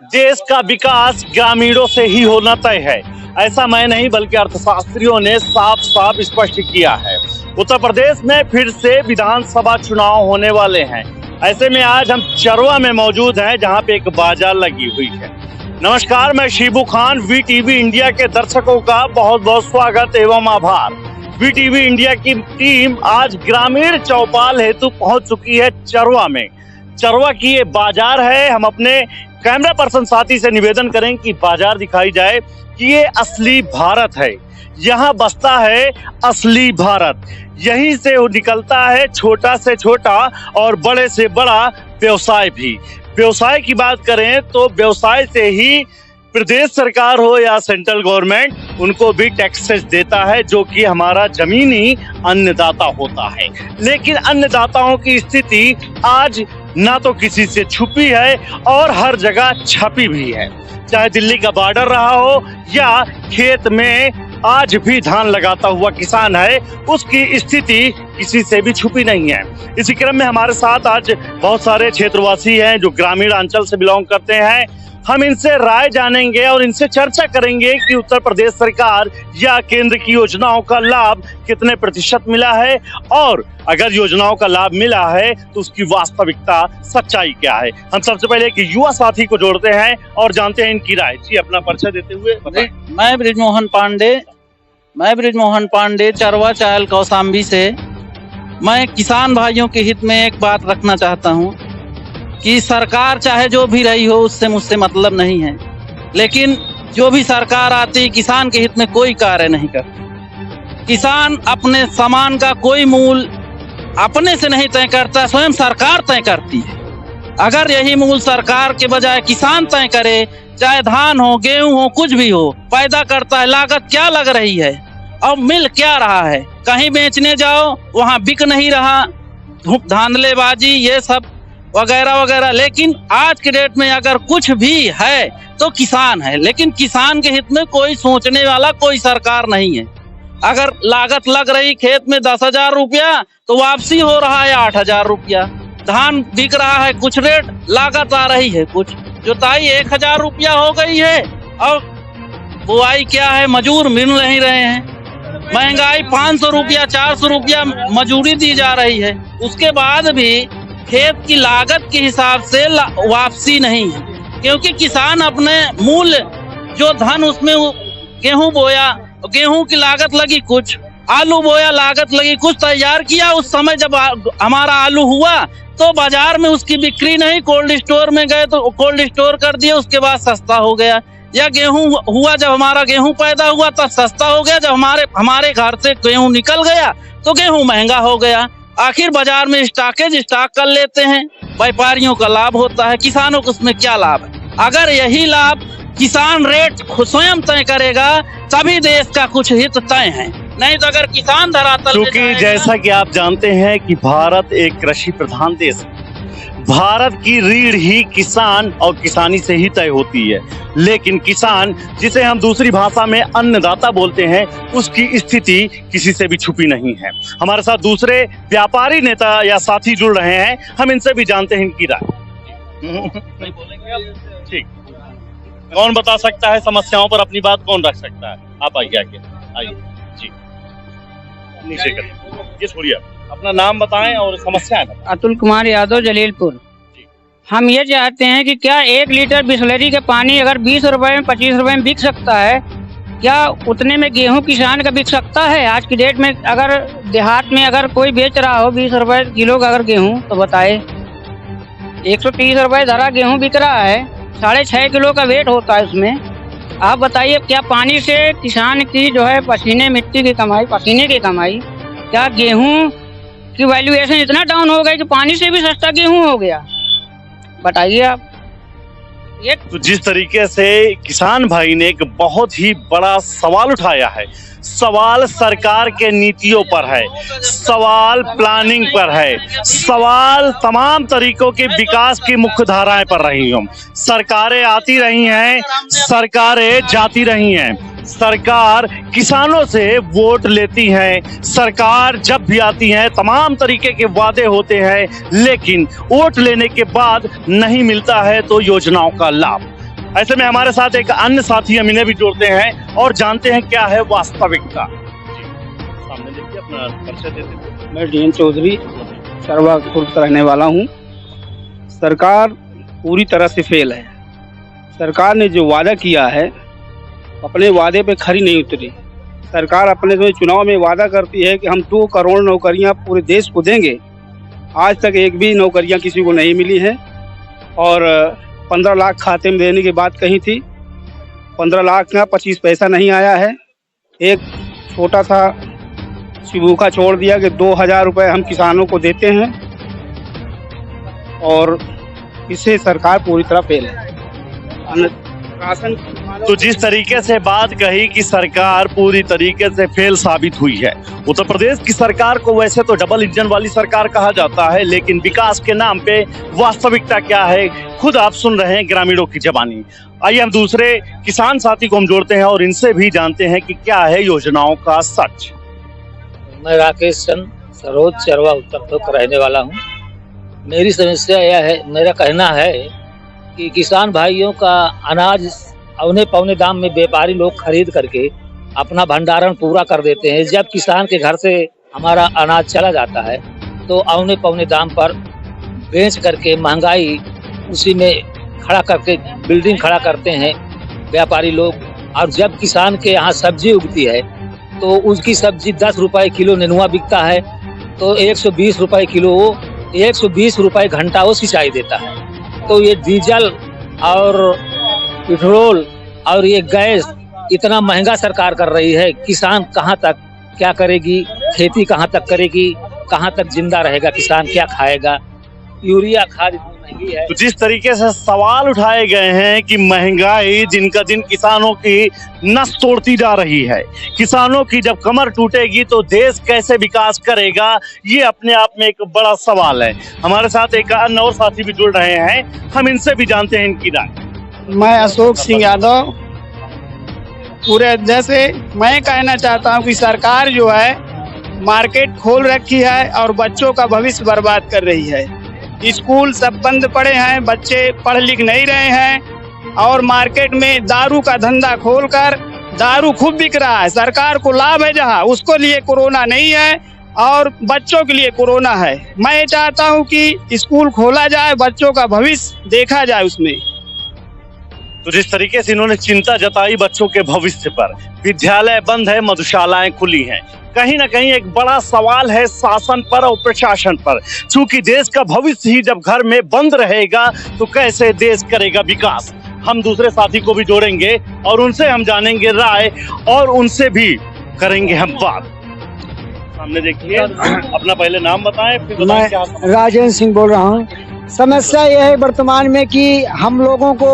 देश का विकास ग्रामीणों से ही होना तय है, ऐसा मैं नहीं बल्कि अर्थशास्त्रियों ने साफ साफ स्पष्ट किया है। उत्तर प्रदेश में फिर से विधानसभा चुनाव होने वाले हैं। ऐसे में आज हम चरवा में मौजूद हैं, जहां पे एक बाजार लगी हुई है। नमस्कार, मैं शिबू खान। वीटीवी इंडिया के दर्शकों का बहुत बहुत स्वागत एवं आभार। वीटीवी इंडिया की टीम आज ग्रामीण चौपाल हेतु पहुंच चुकी है चरवा में। चरवा की ये बाजार है। हम अपने कैमरा पर्सन साथी से निवेदन करें कि बाजार दिखाई जाए कि ये असली भारत है, यहाँ बसता है असली भारत। यहीं से निकलता है छोटा से छोटा और बड़े से बड़ा व्यवसाय भी। व्यवसाय की बात करें तो व्यवसाय से ही प्रदेश सरकार हो या सेंट्रल गवर्नमेंट उनको भी टैक्सेस देता है, जो कि हमारा जमीनी अन्नदाता होता है। लेकिन अन्नदाताओं की स्थिति आज ना तो किसी से छुपी है और हर जगह छपी भी है। चाहे दिल्ली का बॉर्डर रहा हो या खेत में आज भी धान लगाता हुआ किसान है, उसकी स्थिति किसी से भी छुपी नहीं है। इसी क्रम में हमारे साथ आज बहुत सारे क्षेत्रवासी हैं जो ग्रामीण अंचल से बिलोंग करते हैं। हम इनसे राय जानेंगे और इनसे चर्चा करेंगे कि उत्तर प्रदेश सरकार या केंद्र की योजनाओं का लाभ कितने प्रतिशत मिला है, और अगर योजनाओं का लाभ मिला है तो उसकी वास्तविकता सच्चाई क्या है। हम सबसे पहले एक युवा साथी को जोड़ते हैं और जानते हैं इनकी राय। जी, अपना परिचय देते हुए बताएं। मैं ब्रिजमोहन पांडे चरवा चायल कौशाम्बी से। मैं किसान भाइयों के हित में एक बात रखना चाहता हूँ कि सरकार चाहे जो भी रही हो उससे मुझसे मतलब नहीं है, लेकिन जो भी सरकार आती किसान के हित में कोई कार्य नहीं करती। किसान अपने सामान का कोई मूल्य अपने से नहीं तय करता, स्वयं सरकार तय करती है। अगर यही मूल्य सरकार के बजाय किसान तय करे, चाहे धान हो गेहूं हो कुछ भी हो, पैदा करता है, लागत क्या लग रही है और मिल क्या रहा है। कहीं बेचने जाओ वहां बिक नहीं रहा, धांधलेबाजी ये सब वगैरह वगैरह। लेकिन आज के डेट में अगर कुछ भी है तो किसान है, लेकिन किसान के हित में कोई सोचने वाला कोई सरकार नहीं है। अगर लागत लग रही खेत में 10,000 रुपया तो वापसी हो रहा है 8,000 रुपया। धान बिक रहा है कुछ रेट, लागत आ रही है कुछ, जुताई 1,000 रुपया हो गई है और बुआई क्या है, मजूर मिल नहीं रहे हैं। महंगाई 500 रुपया 400 रुपया मजूरी दी जा रही है, उसके बाद भी खेत की लागत के हिसाब से वापसी नहीं है। क्योंकि किसान अपने मूल्य जो धन उसमें गेहूं बोया, गेहूं की लागत लगी कुछ, आलू बोया लागत लगी कुछ, तैयार किया उस समय जब हमारा आलू हुआ तो बाजार में उसकी बिक्री नहीं, कोल्ड स्टोर में गए तो कोल्ड स्टोर कर दिया, उसके बाद सस्ता हो गया। या गेहूं हुआ, जब हमारा गेहूं पैदा हुआ तब सस्ता हो गया, जब हमारे घर से गेहूं निकल गया तो गेहूं महंगा हो गया। आखिर बाजार में स्टॉक कर लेते हैं, व्यापारियों का लाभ होता है, किसानों को उसमें क्या लाभ है। अगर यही लाभ किसान रेट स्वयं तय करेगा तभी देश का कुछ हित तय है, नहीं तो अगर किसान धरातल। क्योंकि जैसा कि आप जानते हैं कि भारत एक कृषि प्रधान देश है। भारत की रीढ़ ही किसान और किसानी से ही तय होती है। लेकिन किसान, जिसे हम दूसरी भाषा में अन्नदाता बोलते हैं, उसकी स्थिति किसी से भी छुपी नहीं है। हमारे साथ दूसरे व्यापारी नेता या साथी जुड़ रहे हैं, हम इनसे भी जानते हैं इनकी राय। ठीक, कौन बता सकता है समस्याओं पर अपनी बात कौन रख सकता है? आप आइए आइए जी, नीचे कर ये छोड़िए, अपना नाम बताएं और समस्या है। अतुल कुमार यादव, जलीलपुर। हम ये चाहते हैं कि क्या 1 लीटर बिसलेरी का पानी अगर 20 रुपए में 25 रुपए में बिक सकता है, क्या उतने में गेहूं किसान का बिक सकता है? आज की डेट में अगर देहात में अगर कोई बेच रहा हो 20 रुपए किलो का अगर गेहूं, तो बताए 130 रुपए धरा गेहूं बिक रहा है, 6.5 किलो का वेट होता है उसमें। आप बताइए, क्या पानी से किसान की जो है पसीने मिट्टी की कमाई, पसीने की कमाई, क्या गेहूं की वैल्यूएशन इतना डाउन हो गई कि पानी से भी सस्ता गेहूं हो गया? बताइए आप। ये तो जिस तरीके से किसान भाई ने एक बहुत ही बड़ा सवाल उठाया है, सवाल सरकार के नीतियों पर है, सवाल प्लानिंग पर है, सवाल तमाम तरीकों के विकास की मुख्य धाराएं पर रही हूँ। सरकारें आती रही हैं, सरकारें जाती रही हैं, सरकार किसानों से वोट लेती है। सरकार जब भी आती है तमाम तरीके के वादे होते हैं, लेकिन वोट लेने के बाद नहीं मिलता है तो योजनाओं का लाभ। ऐसे में हमारे साथ एक अन्य साथी हम इन्हें भी जोड़ते हैं और जानते हैं क्या है वास्तविकता। सामने देखिए, अपना परिचय देते। मैं डीएन चौधरी चरवा खुर्द का रहने वाला हूँ। सरकार पूरी तरह से फेल है। सरकार ने जो वादा किया है अपने वादे पे खरी नहीं उतरी। सरकार अपने जो चुनाव में वादा करती है कि हम 2 करोड़ नौकरियां पूरे देश को देंगे, आज तक एक भी नौकरियां किसी को नहीं मिली हैं। और 15 लाख खाते में देने की बात कही थी, 15 लाख का 25 पैसा नहीं आया है। एक छोटा सा शिबूका छोड़ दिया कि 2000 रुपये हम किसानों को देते हैं, और इससे सरकार पूरी तरह फेल है। राशन तो जिस तरीके से बात कही कि सरकार पूरी तरीके से फेल साबित हुई है। उत्तर प्रदेश की सरकार को वैसे तो डबल इंजन वाली सरकार कहा जाता है, लेकिन विकास के नाम पे वास्तविकता क्या है खुद आप सुन रहे हैं ग्रामीणों की जबानी। आइए हम दूसरे किसान साथी को हम जोड़ते हैं और इनसे भी जानते हैं कि क्या है योजनाओं का सच। मैं राकेश चंद सरोज चरवा उत्तर प्रदेश का रहने वाला हूँ। मेरी समस्या यह है, मेरा कहना है कि किसान भाइयों का अनाज औने पौने दाम में व्यापारी लोग खरीद करके अपना भंडारण पूरा कर देते हैं। जब किसान के घर से हमारा अनाज चला जाता है तो औने पौने दाम पर बेच करके महंगाई उसी में खड़ा करके बिल्डिंग खड़ा करते हैं व्यापारी लोग। और जब किसान के यहाँ सब्जी उगती है तो उसकी सब्जी 10 रुपए किलो नेनुआ बिकता है, तो 120 रुपए किलो, 120 रुपए घंटा वो सिंचाई देता है। तो ये डीजल और पेट्रोल और ये गैस इतना महंगा सरकार कर रही है, किसान कहाँ तक क्या करेगी, खेती कहाँ तक करेगी, कहाँ तक जिंदा रहेगा किसान, क्या खाएगा। यूरिया खाद इतनी महंगी है। तो जिस तरीके से सवाल उठाए गए हैं कि महंगाई दिन का दिन किसानों की नस तोड़ती जा रही है, किसानों की जब कमर टूटेगी तो देश कैसे विकास करेगा, ये अपने आप में एक बड़ा सवाल है। हमारे साथ एक अन्य और साथी भी जुड़ रहे हैं, हम इनसे भी जानते हैं इनकी राय। मैं अशोक सिंह यादव पूरे जैसे मैं कहना चाहता हूँ कि सरकार जो है मार्केट खोल रखी है और बच्चों का भविष्य बर्बाद कर रही है। स्कूल सब बंद पड़े हैं, बच्चे पढ़ लिख नहीं रहे हैं और मार्केट में दारू का धंधा खोलकर दारू खूब बिक रहा है। सरकार को लाभ है, जहाँ उसको लिए कोरोना नहीं है और बच्चों के लिए कोरोना है। मैं चाहता हूँ कि स्कूल खोला जाए, बच्चों का भविष्य देखा जाए उसमें। तो जिस तरीके से इन्होंने चिंता जताई बच्चों के भविष्य पर, विद्यालय बंद है, मधुशालाएं खुली हैं, कहीं ना कहीं एक बड़ा सवाल है शासन पर और प्रशासन पर। चूंकि देश का भविष्य ही जब घर में बंद रहेगा तो कैसे देश करेगा विकास। हम दूसरे साथी को भी जोड़ेंगे और उनसे हम जानेंगे राय और उनसे भी करेंगे हम बात। सामने देखिए, अपना पहले नाम बताएं फिर बताएं क्या। राजेंद्र सिंह बोल रहा हूँ। समस्या यह है वर्तमान में कि हम लोगों को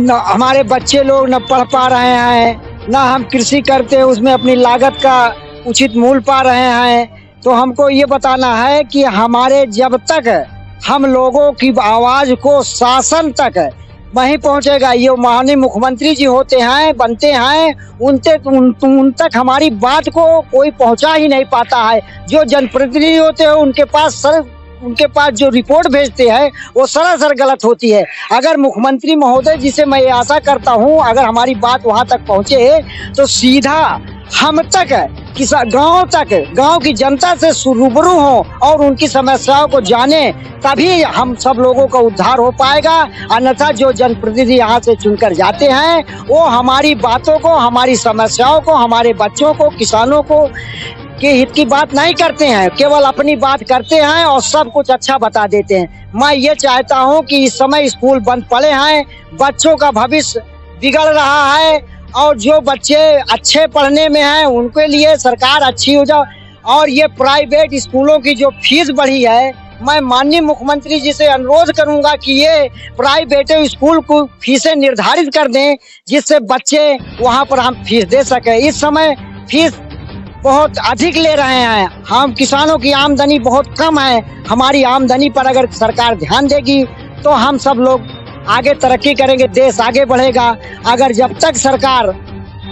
हमारे बच्चे लोग न पढ़ पा रहे हैं, ना हम कृषि करते हैं उसमें अपनी लागत का उचित मूल्य पा रहे हैं। तो हमको ये बताना है कि हमारे जब तक हम लोगों की आवाज को शासन तक वहीं पहुंचेगा, ये माननीय मुख्यमंत्री जी होते हैं, बनते हैं, उन तक हमारी बात को कोई पहुंचा ही नहीं पाता है। जो जनप्रतिनिधि होते हैं उनके पास जो रिपोर्ट भेजते हैं वो सरासर गलत होती है। अगर मुख्यमंत्री महोदय जिसे मैं आशा करता हूं अगर हमारी बात वहां तक पहुंचे तो सीधा हम तक गांव की जनता से रूबरू हो और उनकी समस्याओं को जाने, तभी हम सब लोगों का उद्धार हो पाएगा। अन्यथा जो जनप्रतिनिधि यहाँ से चुनकर जाते हैं वो हमारी बातों को, हमारी समस्याओं को, हमारे बच्चों को, किसानों को के हित की बात नहीं करते हैं, केवल अपनी बात करते हैं और सब कुछ अच्छा बता देते हैं। मैं ये चाहता हूं कि इस समय स्कूल बंद पड़े हैं, बच्चों का भविष्य बिगड़ रहा है और जो बच्चे अच्छे पढ़ने में हैं उनके लिए सरकार अच्छी हो जाए। और ये प्राइवेट स्कूलों की जो फीस बढ़ी है, मैं माननीय मुख्यमंत्री जी से अनुरोध करूंगा कि ये प्राइवेट स्कूल को फीसें निर्धारित कर दें जिससे बच्चे वहां पर हम फीस दे सके। इस समय फीस बहुत अधिक ले रहे हैं, हम किसानों की आमदनी बहुत कम है। हमारी आमदनी पर अगर सरकार ध्यान देगी तो हम सब लोग आगे तरक्की करेंगे, देश आगे बढ़ेगा। अगर जब तक सरकार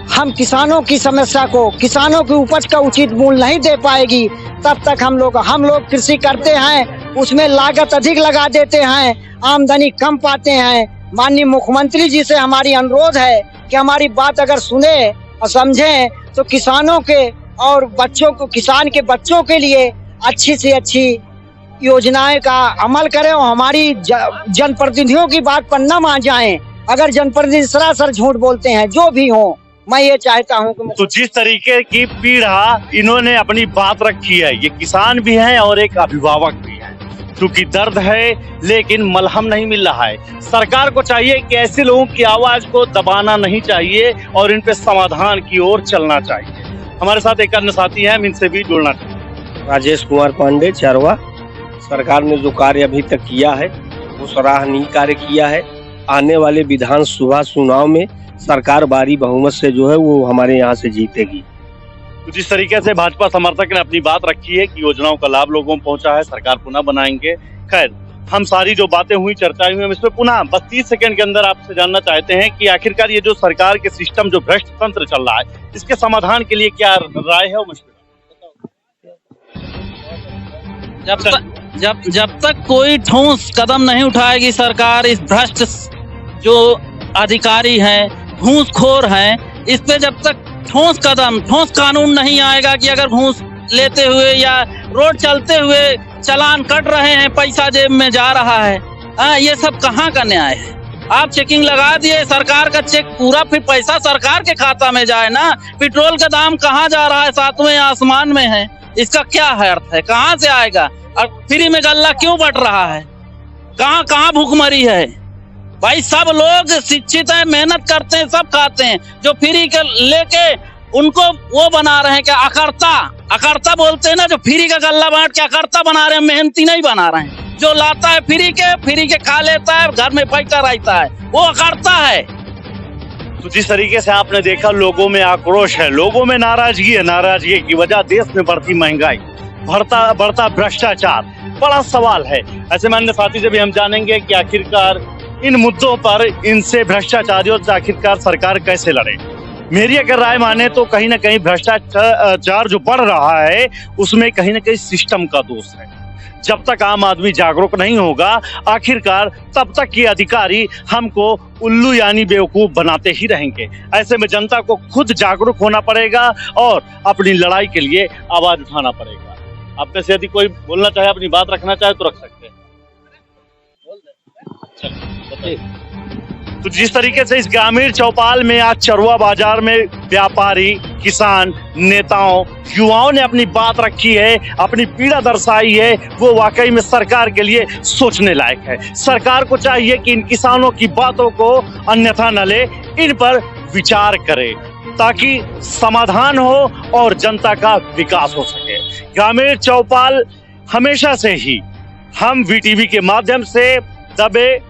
हम किसानों की समस्या को, किसानों की उपज का उचित मूल्य नहीं दे पाएगी, तब तक हम लोग कृषि करते हैं, उसमें लागत अधिक लगा देते हैं, आमदनी कम पाते हैं माननीय मुख्यमंत्री जी से हमारी अनुरोध है कि हमारी बात अगर सुने और समझें तो किसानों के और बच्चों को, किसान के बच्चों के लिए अच्छी से अच्छी योजनाएं का अमल करें और हमारी जनप्रतिनिधियों की बात पर न मान जाएं। अगर जनप्रतिनिधि सरासर झूठ बोलते हैं, जो भी हो, मैं ये चाहता हूँ कि तो जिस तरीके की पीड़ा इन्होंने अपनी बात रखी है, ये किसान भी हैं और एक अभिभावक भी हैं, क्योंकि दर्द है लेकिन मलहम नहीं मिल रहा है। सरकार को चाहिए कि ऐसे लोगों की आवाज को दबाना नहीं चाहिए और इन पे समाधान की ओर चलना चाहिए। हमारे साथ एक अन्य साथी हैं, हम इनसे भी जुड़ना चाहिए। राजेश कुमार पांडे, चरवा। सरकार ने जो कार्य अभी तक किया है वो सराहनीय कार्य किया है। आने वाले विधानसभा चुनाव में सरकार भारी बहुमत से जो है वो हमारे यहाँ से जीतेगी। तो जिस तरीके से भाजपा समर्थक ने अपनी बात रखी है कि योजनाओं का लाभ लोगों को पहुंचा है, सरकार पुनः बनाएंगे। खैर, हम सारी जो बातें हुई, चर्चाएं हुई, हम इसमें पुनः बस 30 सेकंड के अंदर आपसे जानना चाहते हैं कि आखिरकार ये जो सरकार के सिस्टम, जो भ्रष्ट तंत्र चल रहा है, इसके समाधान के लिए क्या राय है और मशवरा? जब तक कोई ठोस कदम नहीं उठाएगी सरकार, इस भ्रष्ट जो अधिकारी हैं, घूसखोर हैं, इस पे जब तक ठोस कानून नहीं आएगा कि अगर घूस लेते हुए या रोड चलते हुए चालान कट रहे हैं, पैसा जेब में जा रहा है, ये सब कहाँ का न्याय है? आप चेकिंग लगा दिए, सरकार का चेक पूरा, फिर पैसा सरकार के खाता में जाए ना। पेट्रोल का दाम कहाँ जा रहा है? 7वें आसमान में है। इसका क्या अर्थ है? कहाँ से आएगा? और फ्री में गल्ला क्यों बट रहा है? कहाँ भूखमरी है भाई? सब लोग शिक्षित हैं, मेहनत करते हैं, सब खाते हैं। जो फ्री के लेके उनको वो बना रहे हैं क्या? अकर्ता बोलते हैं ना, जो फ्री का गल्ला बांट के अकर्ता बना रहे हैं, मेहनती नहीं बना रहे हैं। जो लाता है फ्री के खा लेता है, घर में बैठा रहता है, वो अकर्ता है। तो जिस तरीके से आपने देखा, लोगों में आक्रोश है, लोगों में नाराजगी है। नाराजगी की वजह देश में बढ़ती महंगाई, बढ़ता भ्रष्टाचार, बड़ा सवाल है। ऐसे में अन्य साथी से भी हम जानेंगे कि आखिरकार इन मुद्दों पर इनसे भ्रष्टाचारियों से आखिरकार सरकार कैसे लड़े। मेरी अगर राय माने तो कहीं ना कहीं भ्रष्टाचार जो बढ़ रहा है उसमें कहीं ना कहीं सिस्टम का दोष है। जब तक आम आदमी जागरूक नहीं होगा, आखिरकार तब तक ये अधिकारी हमको उल्लू यानी बेवकूफ बनाते ही रहेंगे। ऐसे में जनता को खुद जागरूक होना पड़ेगा और अपनी लड़ाई के लिए आवाज उठाना पड़ेगा। आप में से यदि कोई बोलना चाहे, अपनी बात रखना चाहे तो रख सकते हैं। तो जिस तरीके से इस ग्रामीण चौपाल में आज चरवा बाजार में व्यापारी, किसान, नेताओं, युवाओं ने अपनी बात रखी है, अपनी पीड़ा दर्शाई है, वो वाकई में सरकार के लिए सोचने लायक है। सरकार को चाहिए कि इन किसानों की बातों को अन्यथा न ले, इन पर विचार करे ताकि समाधान हो और जनता का विकास हो सके। ग्रामीण चौपाल हमेशा से ही हम वीटीवी के माध्यम से दबे,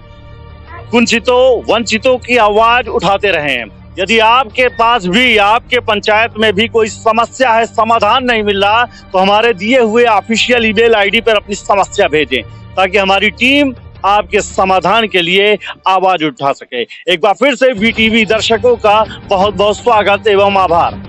कुंचितों, वंचितों की आवाज उठाते रहे हैं। यदि आपके पास भी, आपके पंचायत में भी कोई समस्या है, समाधान नहीं मिल रहा, तो हमारे दिए हुए ऑफिशियल ईमेल आईडी पर अपनी समस्या भेजें ताकि हमारी टीम आपके समाधान के लिए आवाज उठा सके। एक बार फिर से वीटीवी दर्शकों का बहुत बहुत स्वागत एवं आभार।